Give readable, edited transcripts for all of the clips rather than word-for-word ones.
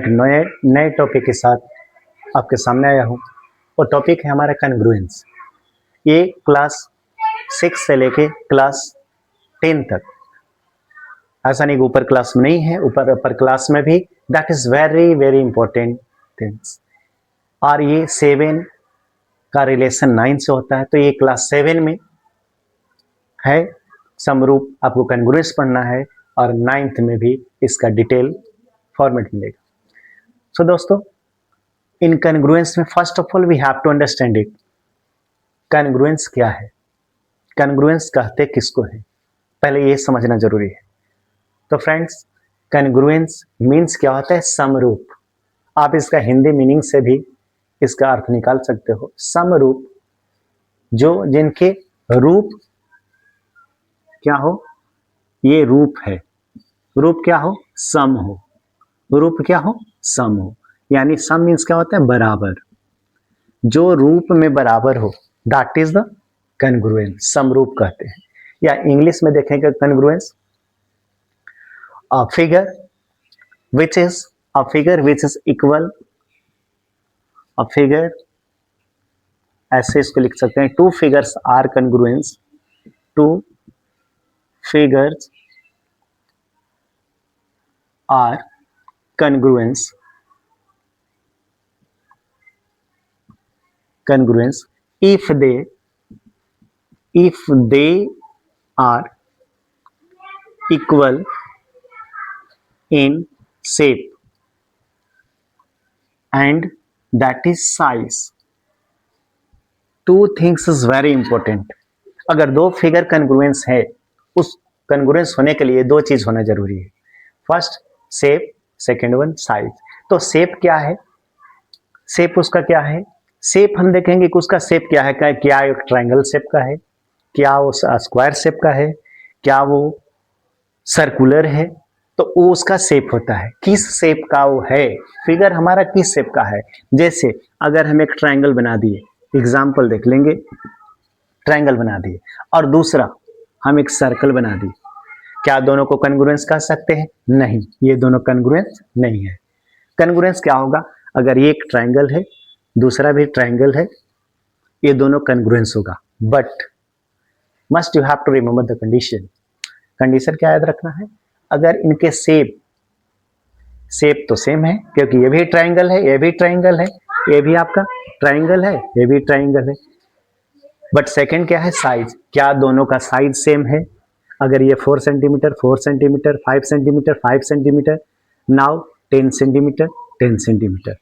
नए नए टॉपिक के साथ आपके सामने आया हूँ। वो टॉपिक है हमारा कॉन्ग्रुएंस। ये क्लास 6 से लेके क्लास 10 तक, ऐसा नहीं ऊपर क्लास में नहीं है, ऊपर अपर क्लास में भी, that is very very important things. और ये 7 का रिलेशन 9 से होता है, तो ये क्लास 7 में है। समरूप आपको कॉन्ग्रुएंस पढ़ना है और 9th में भी इसका डिटेल फॉर्मेट मिलेगा। सो दोस्तों, इन कॉन्ग्रुएंस में first of all we have to understand it. Congruence क्या है, कॉन्ग्रुएंस कहते किसको है, पहले ये समझना जरूरी है। तो फ्रेंड्स, कॉन्ग्रुएंस मीन्स क्या होता है? समरूप। आप इसका हिंदी मीनिंग से भी इसका अर्थ निकाल सकते हो। समरूप, जो जिनके रूप क्या हो, ये रूप है, रूप क्या हो? सम हो, रूप क्या हो? सम हो। यानी सम मीन्स क्या होता है? बराबर। जो रूप में बराबर हो, दैट इज द कॉन्ग्रुएंस, समरूप कहते हैं। या इंग्लिश में देखेंगे congruence, a figure which is equal, a figure, ऐसे इसको लिख सकते हैं, two figures are congruent, two figures are congruent if they are equal in shape and that is size. Two things is very important. अगर दो figure congruence है, उस congruence होने के लिए दो चीज होना जरूरी है। First shape, second one size. तो शेप क्या है? शेप उसका क्या है? शेप हम देखेंगे कि उसका शेप क्या है, क्या एक ट्रायंगल शेप का है, क्या वो स्क्वायर शेप का है, क्या वो सर्कुलर है, तो वो उसका शेप होता है। किस शेप का वो है, फिगर हमारा किस शेप का है। जैसे अगर हम एक ट्रायंगल बना दिए, एग्जाम्पल देख लेंगे, ट्रायंगल बना दिए और दूसरा हम एक सर्कल बना दिए, क्या दोनों को कॉन्ग्रुएंस कह सकते हैं? नहीं, ये दोनों कॉन्ग्रुएंस नहीं है। कॉन्ग्रुएंस क्या होगा? अगर ये एक ट्रायंगल है, दूसरा भी ट्रायंगल है, ये दोनों कॉन्ग्रुएंस होगा। But must you have to remember the condition. Condition क्या याद रखना है? अगर इनके शेप तो सेम है, क्योंकि ये भी ट्रायंगल है, ये भी ट्रायंगल है, ये भी आपका ट्रायंगल है, ये भी ट्रायंगल है। बट सेकंड क्या है? साइज। क्या दोनों का साइज सेम है? अगर ये 4 centimetre 4 centimetre 5 centimetre 5 centimetre, now 10 centimetre 10 centimetre,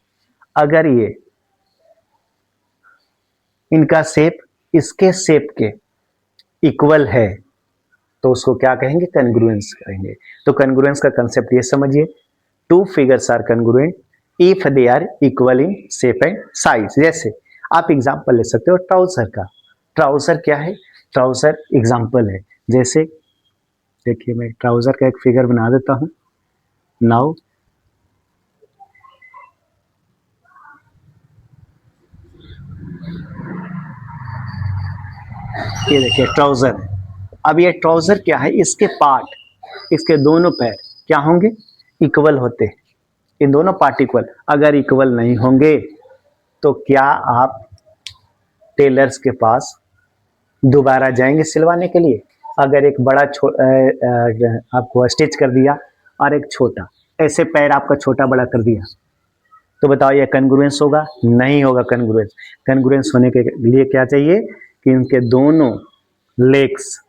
अगर ये इनका शेप इसके शेप के इक्वल है, तो उसको क्या कहेंगे? कॉन्ग्रुएंस कहेंगे। तो कॉन्ग्रुएंस का कंसेप्ट ये समझिए, two figures are congruent if they are equal in shape and size. जैसे आप एग्जांपल ले सकते हो ट्राउजर का। ट्राउजर क्या है? ट्राउजर एग्जांपल है। जैसे देखिए, मैं ट्राउजर का एक फिगर बना देता हूं। नाउ ये देखिए ट्राउजर है। अब ये ट्राउजर क्या है? इसके पार्ट, इसके दोनों पैर क्या होंगे? इक्वल होते हैं। इन दोनों पार्ट इक्वल। अगर इक्वल नहीं होंगे तो क्या आप टेलर्स के पास दोबारा जाएंगे सिलवाने के लिए? अगर एक बड़ा आपको स्टिच कर दिया और एक छोटा, ऐसे पैर आपका छोटा बड़ा कर दिया, तो बताओ ये कॉन्ग्रुएंस होगा? नहीं होगा कॉन्ग्रुएंस। कॉन्ग्रुएंस होने के लिए क्या चाहिए कि इनके दोनों लेग्स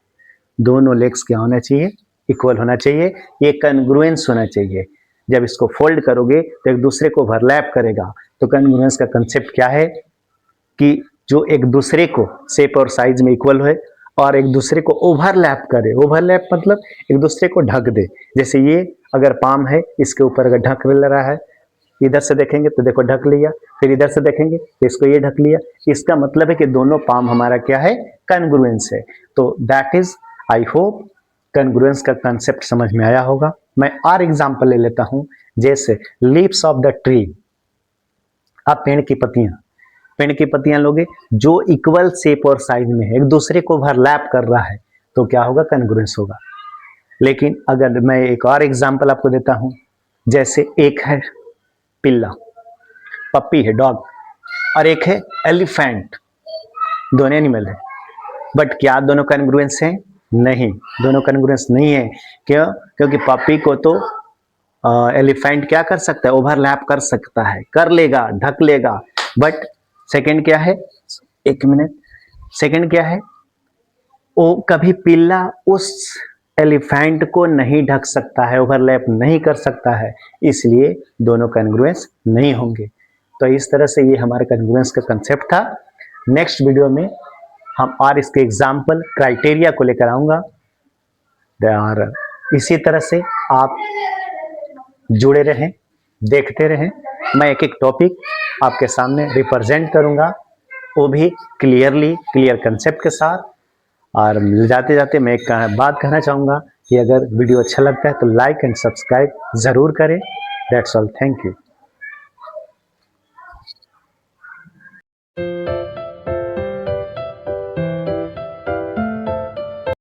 क्या होना चाहिए? इक्वल होना चाहिए। ये कॉन्ग्रुएंस होना चाहिए। जब इसको फोल्ड करोगे तो एक दूसरे को ओवरलैप करेगा। तो कॉन्ग्रुएंस का कंसेप्ट क्या है कि जो एक दूसरे को शेप और साइज में इक्वल है और एक दूसरे को ओवरलैप करे। ओवरलैप मतलब एक दूसरे को ढक दे। जैसे ये अगर पाम है, इसके ऊपर अगर ढक ले रहा है, इधर से देखेंगे तो देखो ढक लिया, फिर इधर से देखेंगे तो इसको ये ढक लिया। इसका मतलब है कि दोनों पाम हमारा क्या है? कॉन्ग्रुएंस है। तो that is, I hope congruence का कंसेप्ट समझ में आया होगा। मैं और एग्जांपल ले लेता हूं। जैसे लीव्स ऑफ द ट्री, आप पेड़ की पत्तियां लोगे, जो इक्वल शेप और साइज में है, एक दूसरे को ओवरलैप कर रहा है, तो क्या होगा? कॉन्ग्रुएंस होगा। लेकिन अगर मैं एक और एग्जांपल आपको देता हूं, जैसे एक है पिल्ला, पप्पी है डॉग, और एक है एलिफेंट, दोनों एनिमल है। बट क्या दोनों कॉन्ग्रुएंस हैं? नहीं, दोनों कॉन्ग्रुएंस नहीं है। क्यों? क्योंकि पप्पी को तो एलिफेंट क्या कर सकता है? ओवरलैप कर सकता है, कर लेगा, ढक लेगा। बट सेकंड क्या है? एक मिनट, सेकंड क्या है? वो कभी पिल्ला उस एलिफेंट को नहीं ढक सकता है, ओवरलैप नहीं कर सकता है, इसलिए दोनों कॉन्ग्रुएंस नहीं होंगे। तो इस तरह से ये हमारे कॉन्ग्रुएंस का कंसेप्ट था। नेक्स्ट वीडियो में हम और इसके एग्जाम्पल क्राइटेरिया को लेकर आऊंगा। और इसी तरह से आप जुड़े रहें, देखते रहें। मैं एक एक टॉपिक आपके सामने रिप्रेजेंट करूंगा, वो भी क्लियर कंसेप्ट के साथ। और जाते जाते मैं एक बात कहना चाहूँगा कि अगर वीडियो अच्छा लगता है तो लाइक एंड सब्सक्राइब ज़रूर करें। That's all, thank you.